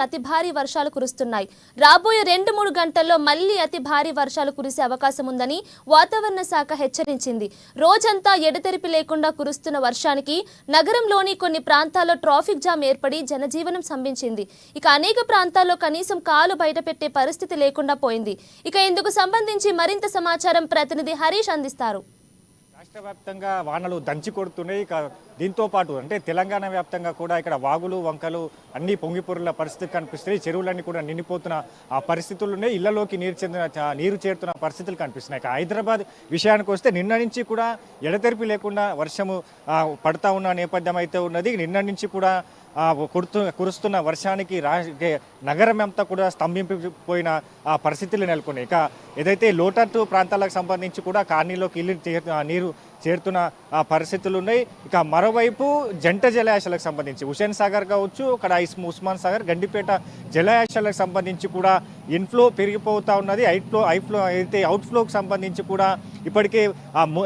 అతి భారీ వర్షాలు కురుస్తున్నాయి. రాబోయే 2-3 గంటల్లో మళ్లీ అతి భారీ వర్షాలు కురిసే అవకాశం ఉందని వాతావరణ శాఖ హెచ్చరించింది. రోజంతా ఎడతెరిపి లేకుండా కురుస్తున్న వర్షానికి నగరంలోని కొన్ని ప్రాంతాల్లో ట్రాఫిక్ జామ్ ఏర్పడి జనజీవనం స్తంభించింది. ఇక అనేక ప్రాంతాల్లో కనీసం కాలు బయటపెట్టే పరిస్థితి లేకుండా పోయింది. ఇక ఇందుకు సంబంధించి మరింత సమాచారం ప్రతినిధి హరీష్ అందిస్తారు. రాష్ట్ర వ్యాప్తంగా వానలు దంచి కొడుతున్నాయి. దీంతో పాటు అంటే తెలంగాణ వ్యాప్తంగా కూడా ఇక్కడ వాగులు వంకలు అన్ని పొంగిపొరుల పరిస్థితి కనిపిస్తున్నాయి. చెరువులన్నీ కూడా నిండిపోతున్న ఆ పరిస్థితులు ఉన్నాయి. ఇళ్లలోకి నీరు చేరుతున్న పరిస్థితులు కనిపిస్తున్నాయి. హైదరాబాద్ విషయానికి వస్తే నిన్న నుంచి కూడా ఎడతెరిపి లేకుండా వర్షము పడతా ఉన్న నేపథ్యం అయితే ఉన్నది. నిన్న నుంచి కూడా కురుస్తున్న వర్షానికి నగరం అంతా కూడా స్తంభింపిపోయిన ఆ పరిస్థితులు నెలకొన్నాయి. ఇక ఏదైతే లోతట్టు ప్రాంతాలకు సంబంధించి కూడా కాలనీలోకి నీరు చేరుతున్న పరిస్థితులు ఉన్నాయి. ఇక మరోవైపు జంట జలాశయాలకు సంబంధించి హుసేన్ సాగర్ కావచ్చు, ఇక్కడ ఉస్మాన్ సాగర్, గండిపేట జలాశయాలకు సంబంధించి కూడా ఇన్ఫ్లో పెరిగిపోతూ ఉన్నది. ఐఫ్లో అయితే అవుట్ఫ్లోకి సంబంధించి కూడా ఇప్పటికే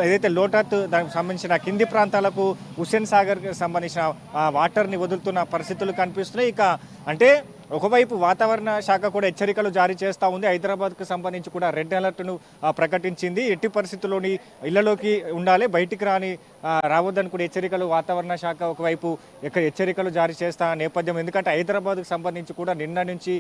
ఏదైతే లోటత్ దానికి సంబంధించిన కింది ప్రాంతాలకు హుసేన్ సాగర్కి సంబంధించిన వాటర్ని వదులుతున్న పరిస్థితులు కనిపిస్తున్నాయి. ఇక అంటే ఒకవైపు వాతావరణ శాఖ కూడా హెచ్చరికలు జారీ చేస్తూ ఉంది. హైదరాబాద్కు సంబంధించి కూడా రెడ్ అలర్ట్ను ప్రకటించింది. ఎట్టి పరిస్థితుల్లోని ఇళ్లలోకి ఉండాలి, బయటికి రావద్దని కూడా హెచ్చరికలు వాతావరణ శాఖ ఒకవైపు హెచ్చరికలు జారీ చేస్తా నేపథ్యం. ఎందుకంటే హైదరాబాద్కు సంబంధించి కూడా నిన్న నుంచి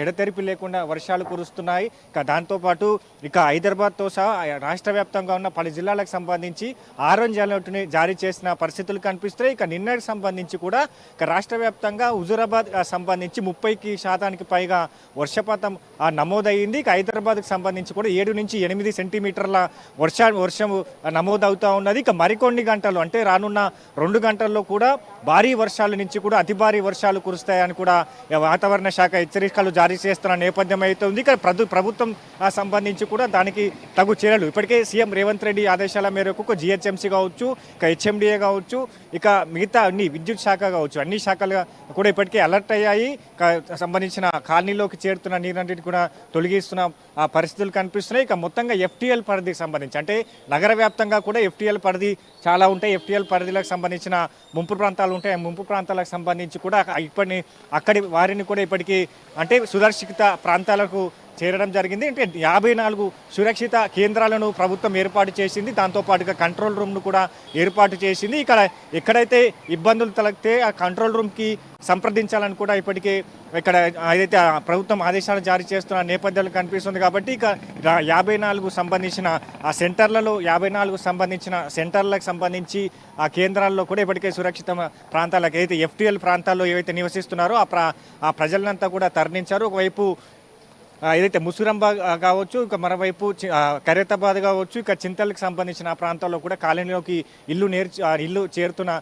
ఎడతెరిపి లేకుండా వర్షాలు కురుస్తున్నాయి. ఇక దాంతోపాటు ఇక హైదరాబాద్తో సహా రాష్ట్ర వ్యాప్తంగా ఉన్న పలు జిల్లాలకు సంబంధించి ఆరెంజ్ అలర్ట్ని జారీ చేసిన పరిస్థితులు కనిపిస్తున్నాయి. ఇక నిన్నటికి సంబంధించి కూడా ఇక రాష్ట్ర వ్యాప్తంగా హుజూరాబాద్ సంబంధించి 30% పైగా వర్షపాతం నమోదయ్యింది. ఇక హైదరాబాద్కు సంబంధించి కూడా 7 నుంచి 8 సెంటీమీటర్ల వర్షం నమోదవుతూ ఉన్నది. ఇక మరికొన్ని గంటలు అంటే రానున్న 2 గంటల్లో కూడా భారీ వర్షాల నుంచి కూడా అతి భారీ వర్షాలు కురుస్తాయని కూడా వాతావరణ శాఖ హెచ్చరికలు జారీ చేస్తున్న నేపథ్యం అయితే ఉంది. ఇక ప్రభుత్వం సంబంధించి కూడా దానికి తగు చర్యలు ఇప్పటికే సీఎం రేవంత్ రెడ్డి ఆదేశాల మేరకు జిహెచ్ఎంసీ కావచ్చు, ఇక హెచ్ఎండిఏ కావచ్చు, ఇక మిగతా అన్ని విద్యుత్ శాఖ కావచ్చు, అన్ని శాఖలు కూడా ఇప్పటికే అలర్ట్ అయ్యాయి. సంబంధించిన కాలనీలోకి చేరుతున్న నీరంటిని కూడా తొలగిస్తున్న పరిస్థితులు కనిపిస్తున్నాయి. ఇక మొత్తంగా ఎఫ్టీఎల్ పరిధికి సంబంధించి అంటే నగర వ్యాప్తంగా కూడా ఎఫ్టీఎల్ పరిధి చాలా ఉంటాయి. ఎఫ్టీఎల్ పరిధిలకు సంబంధించిన ముంపు ప్రాంతాలు ఉంటాయి. ముంపు ప్రాంతాలకు సంబంధించి కూడా అక్కడి వారిని కూడా ఇప్పటికీ అంటే సురక్షిత ప్రాంతాలకు చేరడం జరిగింది. అంటే 54 సురక్షిత కేంద్రాలను ప్రభుత్వం ఏర్పాటు చేసింది. దాంతోపాటుగా కంట్రోల్ రూమ్ను కూడా ఏర్పాటు చేసింది. ఇక్కడ ఎక్కడైతే ఇబ్బందులు తలగితే ఆ కంట్రోల్ రూమ్కి సంప్రదించాలని కూడా ఇప్పటికే ఇక్కడ ఏదైతే ప్రభుత్వం ఆదేశాలు జారీ చేస్తున్న నేపథ్యాలు కనిపిస్తుంది. కాబట్టి ఇక 54 సంబంధించిన ఆ సెంటర్లలో 54 సంబంధించిన సెంటర్లకు సంబంధించి ఆ కేంద్రాల్లో కూడా ఇప్పటికే సురక్షిత ప్రాంతాలకు ఏదైతే ఎఫ్టీఎల్ ప్రాంతాల్లో ఏవైతే నివసిస్తున్నారో ఆ ప్రజలంతా కూడా తరలించారు. ఒకవైపు ఏదైతే ముసురంబ కావచ్చు, ఇక మరోవైపు ఖైరతాబాద్ కావచ్చు, ఇక చింతలకు సంబంధించిన ఆ ప్రాంతాల్లో కూడా కాలనీలోకి ఇల్లు చేరుతున్న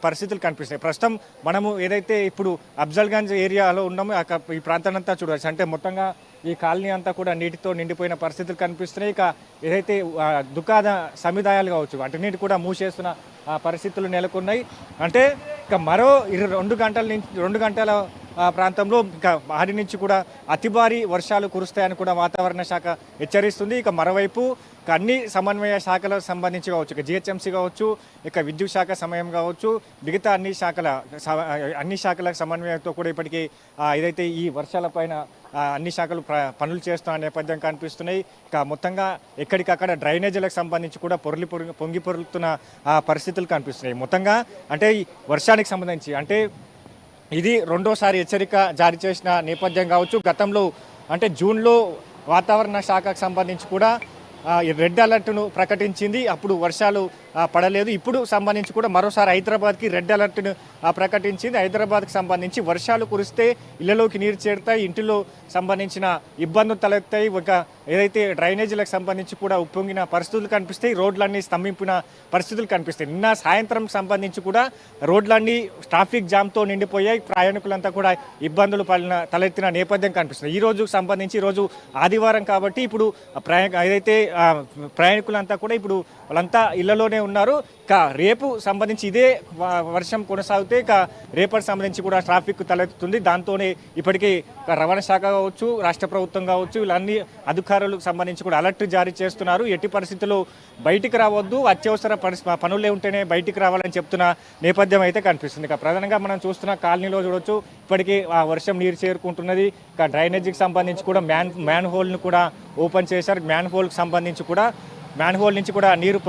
పరిస్థితులు కనిపిస్తాయి. ప్రస్తుతం మనము ఏదైతే ఇప్పుడు అఫ్జల్గంజ్ ఏరియాలో ఉన్నామో ఈ ప్రాంతాన్నంతా చూడవచ్చు. అంటే మొత్తంగా ఈ కాలనీ అంతా కూడా నీటితో నిండిపోయిన పరిస్థితులు కనిపిస్తున్నాయి. ఇక ఏదైతే దుకాణ సముదాయాలు కావచ్చు వాటిని కూడా మూసేస్తున్న పరిస్థితులు నెలకొన్నాయి. అంటే ఇక మరో 2 గంటల ప్రాంతంలో ఇక భారీ నుంచి కూడా అతి భారీ వర్షాలు కురుస్తాయని కూడా వాతావరణ శాఖ హెచ్చరిస్తుంది. ఇక మరోవైపు అన్ని సమన్వయ శాఖలకు సంబంధించి కావచ్చు, ఇక జిహెచ్ఎంసీ కావచ్చు, ఇక విద్యుత్ శాఖ సమయం కావచ్చు, మిగతా అన్ని శాఖల సమన్వయంతో కూడా ఇప్పటికీ ఏదైతే ఈ వర్షాల పైన అన్ని శాఖలు పనులు చేస్తున్న నేపథ్యం కనిపిస్తున్నాయి. ఇక మొత్తంగా ఎక్కడికక్కడ డ్రైనేజీలకు సంబంధించి కూడా పొంగి పొరులుతున్న పరిస్థితులు కనిపిస్తున్నాయి. మొత్తంగా అంటే ఈ వర్షానికి సంబంధించి అంటే ఇది 2వ హెచ్చరిక జారీ చేసిన నేపథ్యం కావచ్చు. గతంలో అంటే జూన్లో వాతావరణ శాఖకు సంబంధించి కూడా రెడ్ అలర్ట్ను ప్రకటించింది. అప్పుడు వర్షాలు పడలేదు. ఇప్పుడు సంబంధించి కూడా మరోసారి హైదరాబాద్కి రెడ్ అలర్ట్ను ప్రకటించింది. హైదరాబాద్కి సంబంధించి వర్షాలు కురిస్తే ఇళ్లలోకి నీరు చేరుతాయి, ఇంటిలో సంబంధించిన ఇబ్బందులు తలెత్తాయి. ఏదైతే డ్రైనేజీలకు సంబంధించి కూడా ఉప్పొంగిన పరిస్థితులు కనిపిస్తాయి, రోడ్లన్నీ స్తంభింపిన పరిస్థితులు కనిపిస్తాయి. నిన్న సాయంత్రం సంబంధించి కూడా రోడ్లన్నీ ట్రాఫిక్ జామ్తో నిండిపోయాయి. ప్రయాణికులంతా కూడా ఇబ్బందులు తలెత్తిన నేపథ్యం కనిపిస్తుంది. ఈ రోజుకు సంబంధించి ఈరోజు ఆదివారం కాబట్టి ఇప్పుడు ఏదైతే ప్రయాణికులంతా కూడా ఇప్పుడు వాళ్ళంతా ఇళ్లలోనే ఉన్నారు. ఇక రేపు సంబంధించి ఇదే వర్షం కొనసాగితే ఇక రేపటి సంబంధించి కూడా ట్రాఫిక్ తలెత్తుతుంది. దాంతోనే ఇప్పటికీ రవాణా శాఖ కావచ్చు, రాష్ట్ర ప్రభుత్వం కావచ్చు, ఇలా అన్ని అధికారులకు సంబంధించి కూడా అలర్ట్ జారీ చేస్తున్నారు. ఎట్టి పరిస్థితుల్లో బయటికి రావద్దు, అత్యవసర పనులే ఉంటేనే బయటికి రావాలని చెప్తున్న నేపథ్యం అయితే కనిపిస్తుంది. ఇక ప్రధానంగా మనం చూస్తున్న కాలనీలో చూడొచ్చు, ఇప్పటికీ ఆ వర్షం నీరు చేరుకుంటున్నది. ఇక డ్రైనేజీకి సంబంధించి కూడా మ్యాన్ హోల్ను కూడా ఓపెన్ చేశారు. మ్యాన్ హోల్కి సంబంధించి కూడా మ్యాన్ హోల్ నుంచి కూడా నీరు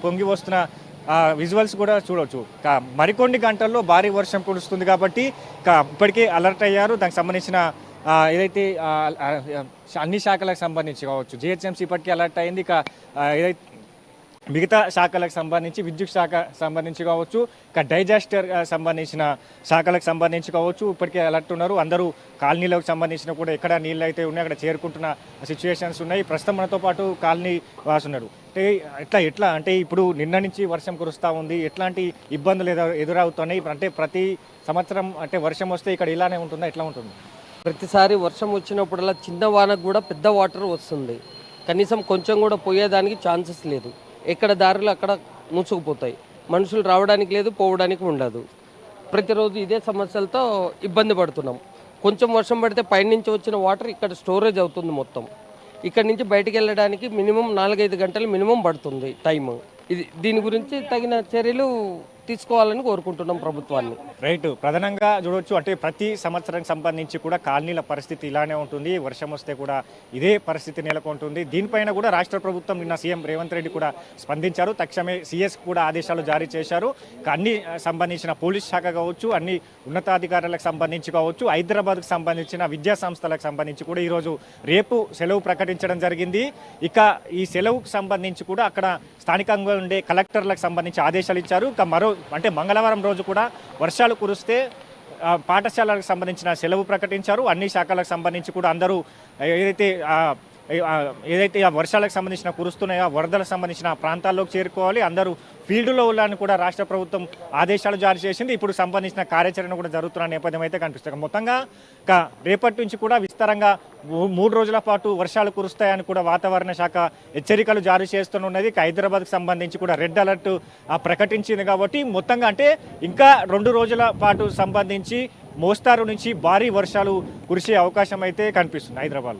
పొంగి వస్తున్న విజువల్స్ కూడా చూడవచ్చు. మరికొన్ని గంటల్లో భారీ వర్షం కురుస్తుంది కాబట్టి ఇప్పటికే అలర్ట్ అయ్యారు. దానికి సంబంధించిన ఏదైతే అన్ని శాఖలకు సంబంధించి కావచ్చు, జిహెచ్ఎంసీ ఇప్పటికీ అలర్ట్ అయింది. ఏదైతే మిగతా శాఖలకు సంబంధించి విద్యుత్ శాఖ సంబంధించి కావచ్చు, డైజాస్టర్ సంబంధించిన శాఖలకు సంబంధించి కావచ్చు, ఇప్పటికే అలర్ట్ ఉన్నారు. అందరూ కాలనీలకు సంబంధించిన కూడా ఎక్కడ నీళ్ళు అయితే ఉన్నాయి అక్కడ చేరుకుంటున్న సిచ్యువేషన్స్ ఉన్నాయి. ప్రస్తుతం మనతో పాటు కాలనీ వాసున్నారు. అంటే ఎట్లా అంటే ఇప్పుడు నిన్న నుంచి వర్షం కురుస్తూ ఉంది, ఎట్లాంటి ఇబ్బందులు ఎదురవుతున్నాయి? అంటే ప్రతి సంవత్సరం అంటే వర్షం వస్తే ఇక్కడ ఇలానే ఉంటుందా, ఎట్లా ఉంటుంది? ప్రతిసారి వర్షం వచ్చినప్పుడల్లా చిన్న వానకు కూడా పెద్ద వాటర్ వస్తుంది. కనీసం కొంచెం కూడా పోయేదానికి ఛాన్సెస్ లేదు. ఎక్కడ దారులు అక్కడ మూసుకుపోతాయి. మనుషులు రావడానికి లేదు, పోవడానికి ఉండదు. ప్రతిరోజు ఇదే సమస్యలతో ఇబ్బంది పడుతున్నాం. కొంచెం వర్షం పడితే పైనుంచి వచ్చిన వాటర్ ఇక్కడ స్టోరేజ్ అవుతుంది మొత్తం. ఇక్కడ నుంచి బయటికి వెళ్ళడానికి మినిమం 4-5 గంటలు మినిమం పడుతుంది టైము. దీని గురించి తగిన చర్యలు తీసుకోవాలని కోరుకుంటున్నాం ప్రభుత్వాన్ని. రైట్, ప్రధానంగా చూడవచ్చు అంటే ప్రతి సంవత్సరానికి సంబంధించి కూడా కాలనీల పరిస్థితి ఇలానే ఉంటుంది. వర్షం వస్తే కూడా ఇదే పరిస్థితి నెలకొంటుంది. దీనిపైన కూడా రాష్ట్ర ప్రభుత్వం నిన్న సీఎం రేవంత్ రెడ్డి కూడా స్పందించారు. తక్షణమే సిఎస్ కూడా ఆదేశాలు జారీ చేశారు. అన్ని సంబంధించిన పోలీస్ శాఖ కావచ్చు, అన్ని ఉన్నతాధికారులకు సంబంధించి కావచ్చు, హైదరాబాద్కు సంబంధించిన విద్యా సంస్థలకు సంబంధించి కూడా ఈరోజు రేపు సెలవు ప్రకటించడం జరిగింది. ఇక ఈ సెలవుకు సంబంధించి కూడా అక్కడ స్థానికంగా ఉండే కలెక్టర్లకు సంబంధించి ఆదేశాలు ఇచ్చారు. ఇక అంటే మంగళవారం రోజు కూడా వర్షాలు కురిస్తే పాఠశాలకు సంబంధించిన సెలవు ప్రకటించారు. అన్ని శాఖలకు సంబంధించి కూడా అందరూ ఏదైతే ఆ వర్షాలకు సంబంధించిన కురుస్తున్నాయో ఆ వరదలకు సంబంధించిన ప్రాంతాల్లోకి చేరుకోవాలి, అందరూ ఫీల్డ్లో వెళ్ళాలని కూడా రాష్ట్ర ప్రభుత్వం ఆదేశాలు జారీ చేసింది. ఇప్పుడు సంబంధించిన కార్యాచరణ కూడా జరుగుతున్న నేపథ్యం అయితే కనిపిస్తుంది. మొత్తంగా రేపటి నుంచి కూడా విస్తారంగా 3 రోజుల పాటు వర్షాలు కురుస్తాయని కూడా వాతావరణ శాఖ హెచ్చరికలు జారీ చేస్తున్నది. హైదరాబాద్కు సంబంధించి కూడా రెడ్ అలర్ట్ ప్రకటించింది. కాబట్టి మొత్తంగా అంటే ఇంకా 2 రోజుల పాటు సంబంధించి మోస్తారు నుంచి భారీ వర్షాలు కురిసే అవకాశం అయితే కనిపిస్తుంది హైదరాబాద్లో.